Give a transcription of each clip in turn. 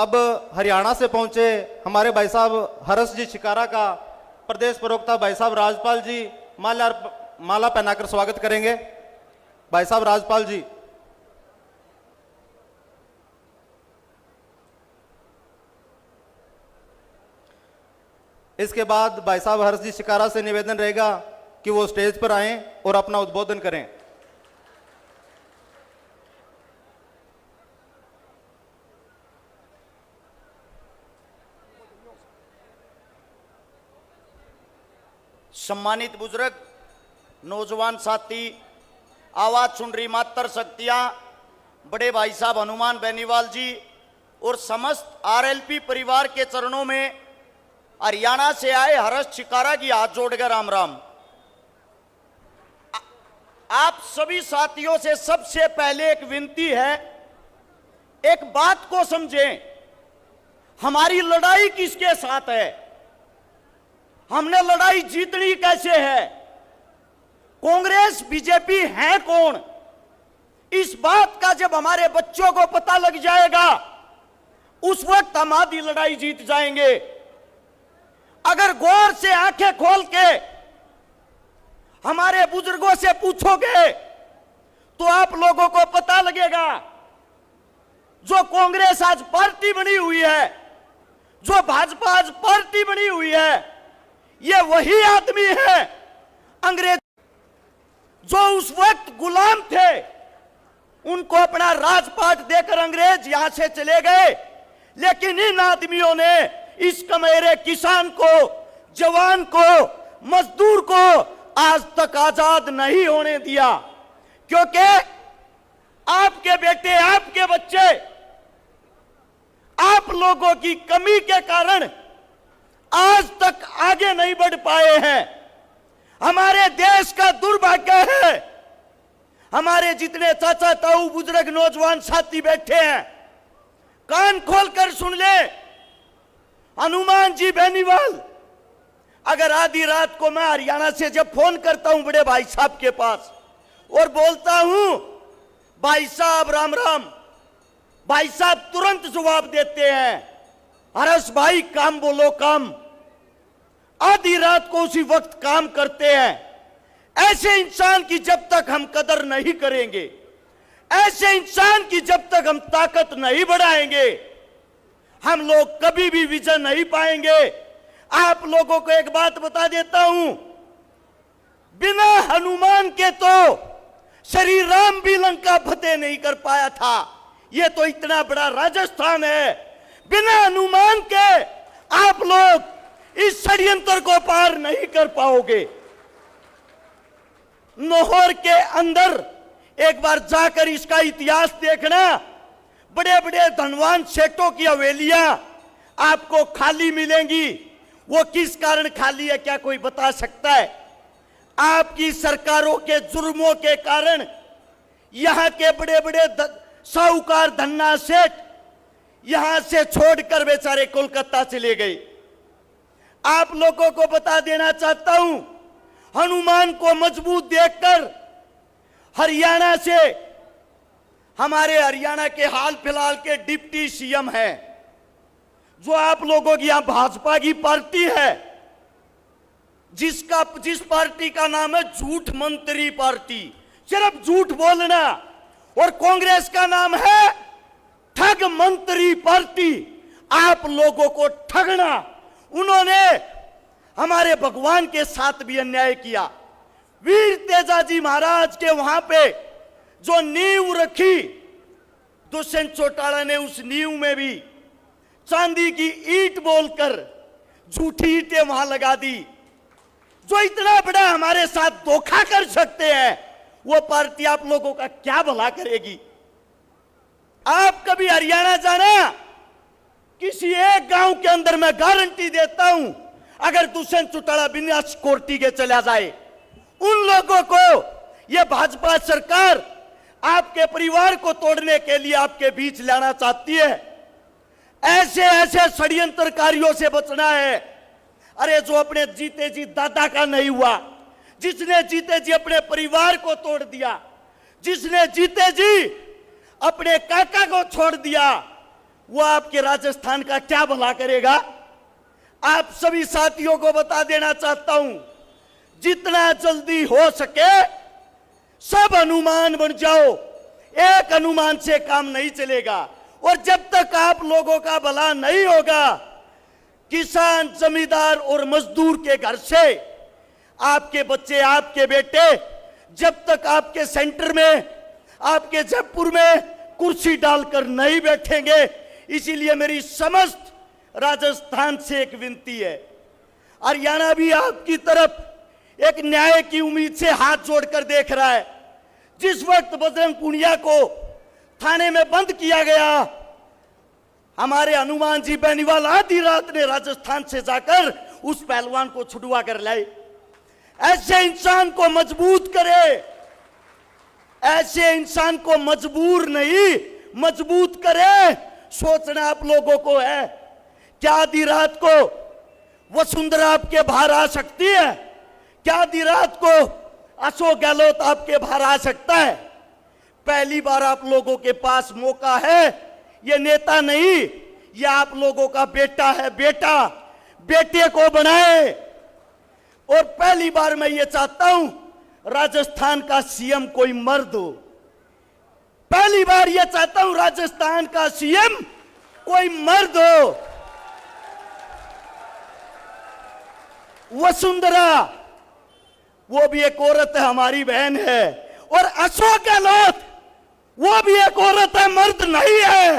अब हरियाणा से पहुंचे हमारे भाई साहब हर्ष जी शिकारा का प्रदेश प्रवक्ता भाई साहब राजपाल जी माला पहनाकर स्वागत करेंगे। भाई साहब राजपाल जी। इसके बाद भाई साहब हर्ष जी शिकारा से निवेदन रहेगा कि वो स्टेज पर आएं और अपना उद्बोधन करें। सम्मानित बुजुर्ग, नौजवान साथी, आवाज सुन रही मातर शक्तियां, बड़े भाई साहब हनुमान बेनीवाल जी और समस्त आरएलपी परिवार के चरणों में हरियाणा से आए हर्ष शिकारा की हाथ जोड़कर राम राम। आप सभी साथियों से सबसे पहले एक विनती है, एक बात को समझें, हमारी लड़ाई किसके साथ है, हमने लड़ाई जीतनी कैसे है, कांग्रेस बीजेपी है कौन, इस बात का जब हमारे बच्चों को पता लग जाएगा उस वक्त हम आधी लड़ाई जीत जाएंगे। अगर गौर से आंखें खोल के हमारे बुजुर्गों से पूछोगे तो आप लोगों को पता लगेगा, जो कांग्रेस आज पार्टी बनी हुई है, जो भाजपा आज पार्टी बनी हुई है, ये वही आदमी है अंग्रेज जो उस वक्त गुलाम थे, उनको अपना राजपाट देकर अंग्रेज यहां से चले गए, लेकिन इन आदमियों ने इस कमेरे किसान को, जवान को, मजदूर को आज तक आजाद नहीं होने दिया, क्योंकि आपके बेटे, आपके बच्चे, आप लोगों की कमी के कारण आज तक आगे नहीं बढ़ पाए हैं। हमारे देश का दुर्भाग्य है, हमारे जितने चाचा ताऊ बुजुर्ग नौजवान साथी बैठे हैं, कान खोलकर सुन ले। हनुमान जी बेनीवाल, अगर आधी रात को मैं हरियाणा से जब फोन करता हूं बड़े भाई साहब के पास और बोलता हूं भाई साहब राम राम, भाई साहब तुरंत जवाब देते हैं, हर्ष भाई काम बोलो काम। आधी रात को उसी वक्त काम करते हैं। ऐसे इंसान की जब तक हम कदर नहीं करेंगे, ऐसे इंसान की जब तक हम ताकत नहीं बढ़ाएंगे, हम लोग कभी भी विजय नहीं पाएंगे। आप लोगों को एक बात बता देता हूं, बिना हनुमान के तो श्री राम भी लंका फतेह नहीं कर पाया था। यह तो इतना बड़ा राजस्थान है, बिना हनुमान के आप लोग इस षड्यंत्र को पार नहीं कर पाओगे। लाहौर के अंदर एक बार जाकर इसका इतिहास देखना, बड़े बड़े धनवान सेठों की हवेलियां आपको खाली मिलेंगी। वो किस कारण खाली है, क्या कोई बता सकता है? आपकी सरकारों के जुर्मों के कारण यहां के बड़े बड़े साहूकार धन्ना सेठ यहां से छोड़कर बेचारे कोलकाता चले गए। आप लोगों को बता देना चाहता हूं, हनुमान को मजबूत देखकर हरियाणा से, हमारे हरियाणा के हाल फिलहाल के डिप्टी सीएम हैं, जो आप लोगों की यहां भाजपा की पार्टी है, जिस पार्टी का नाम है झूठ मंत्री पार्टी, सिर्फ झूठ बोलना, और कांग्रेस का नाम है ठग मंत्री पार्टी, आप लोगों को ठगना। उन्होंने हमारे भगवान के साथ भी अन्याय किया। वीर तेजाजी महाराज के वहां पे जो नींव रखी, दुष्यंत चौटाला ने उस नींव में भी चांदी की ईंट बोलकर झूठी ईंटें वहां लगा दी। जो इतना बड़ा हमारे साथ धोखा कर सकते हैं, वो पार्टी आप लोगों का क्या भला करेगी? आप कभी हरियाणा जाना, किसी एक गांव के अंदर मैं गारंटी देता हूं, अगर दुष्यंत चौटाला बिना सिक्योरिटी के चला जाए, उन लोगों को यह भाजपा सरकार आपके परिवार को तोड़ने के लिए आपके बीच लाना चाहती है। ऐसे ऐसे षड्यंत्रकारियों से बचना है। अरे जो अपने जीते जी दादा का नहीं हुआ, जिसने जीते जी अपने परिवार को तोड़ दिया, जिसने जीते जी अपने काका को छोड़ दिया, वो आपके राजस्थान का क्या भला करेगा? आप सभी साथियों को बता देना चाहता हूं, जितना जल्दी हो सके सब हनुमान बन जाओ। एक हनुमान से काम नहीं चलेगा। और जब तक आप लोगों का भला नहीं होगा, किसान, जमींदार और मजदूर के घर से आपके बच्चे, आपके बेटे जब तक आपके सेंटर में, आपके जयपुर में कुर्सी डालकर नहीं बैठेंगे, इसीलिए मेरी समस्त राजस्थान से एक विनती है। हरियाणा भी आपकी तरफ एक न्याय की उम्मीद से हाथ जोड़कर देख रहा है। जिस वक्त बजरंग पुनिया को थाने में बंद किया गया, हमारे हनुमान जी बेनीवाल आधी रात ने राजस्थान से जाकर उस पहलवान को छुड़वा कर लाए। ऐसे इंसान को मजबूत करे, ऐसे इंसान को मजबूर नहीं मजबूत करे, सोचना आप लोगों को है। क्या आधी रात को वसुंधरा आपके बाहर आ सकती है? क्या आधी रात को अशोक गहलोत आपके बाहर आ सकता है? पहली बार आप लोगों के पास मौका है। ये नेता नहीं, ये आप लोगों का बेटा है। बेटा बेटे को बनाए। और पहली बार मैं ये चाहता हूं राजस्थान का सीएम कोई मर्द हो। पहली बार ये चाहता हूं राजस्थान का सीएम कोई मर्द हो। वसुंधरा वो भी एक औरत है, हमारी बहन है। और अशोक गहलोत वो भी एक औरत है, मर्द नहीं है।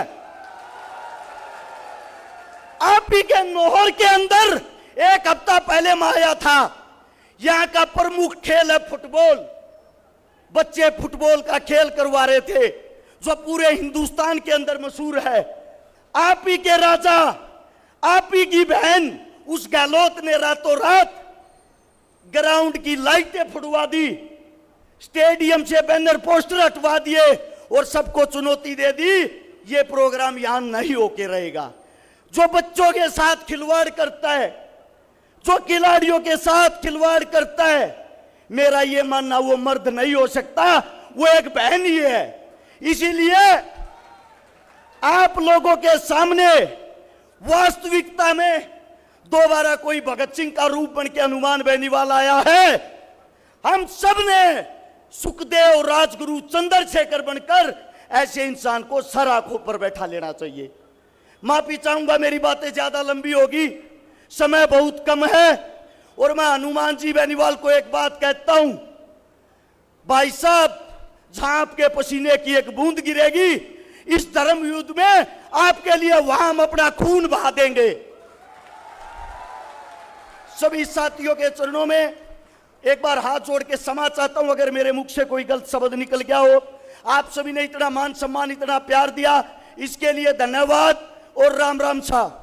आप ही के नौहर के अंदर एक हफ्ता पहले मैं आया था। यहां का प्रमुख खेल है फुटबॉल। बच्चे फुटबॉल का खेल करवा रहे थे जो पूरे हिंदुस्तान के अंदर मशहूर है। आप ही के राजा, आप ही की बहन उस गहलोत ने रातों रात ग्राउंड की लाइटें फुटवा दी, स्टेडियम से बैनर पोस्टर हटवा दिए और सबको चुनौती दे दी, ये प्रोग्राम यहां नहीं होके रहेगा। जो बच्चों के साथ खिलवाड़ करता है, जो खिलाड़ियों के साथ खिलवाड़ करता है, मेरा ये मानना वो मर्द नहीं हो सकता, वो एक बहन ही है। इसीलिए आप लोगों के सामने वास्तविकता में दोबारा कोई भगत सिंह का रूप बन के हनुमान बेनीवाल आया है। हम सब ने सुखदेव, राजगुरु, चंद्रशेखर बनकर ऐसे इंसान को सर आंखों पर बैठा लेना चाहिए। माफी चाहूंगा, मेरी बातें ज्यादा लंबी होगी, समय बहुत कम है। और मैं हनुमान जी बेनीवाल को एक बात कहता हूं, भाई साहब, जहां आपके पसीने की एक बूंद गिरेगी इस धर्म युद्ध में, आपके लिए वहां हम अपना खून बहा देंगे। सभी साथियों के चरणों में एक बार हाथ जोड़ के क्षमा चाहता हूं अगर मेरे मुख से कोई गलत शब्द निकल गया हो। आप सभी ने इतना मान सम्मान, इतना प्यार दिया, इसके लिए धन्यवाद और राम राम सा।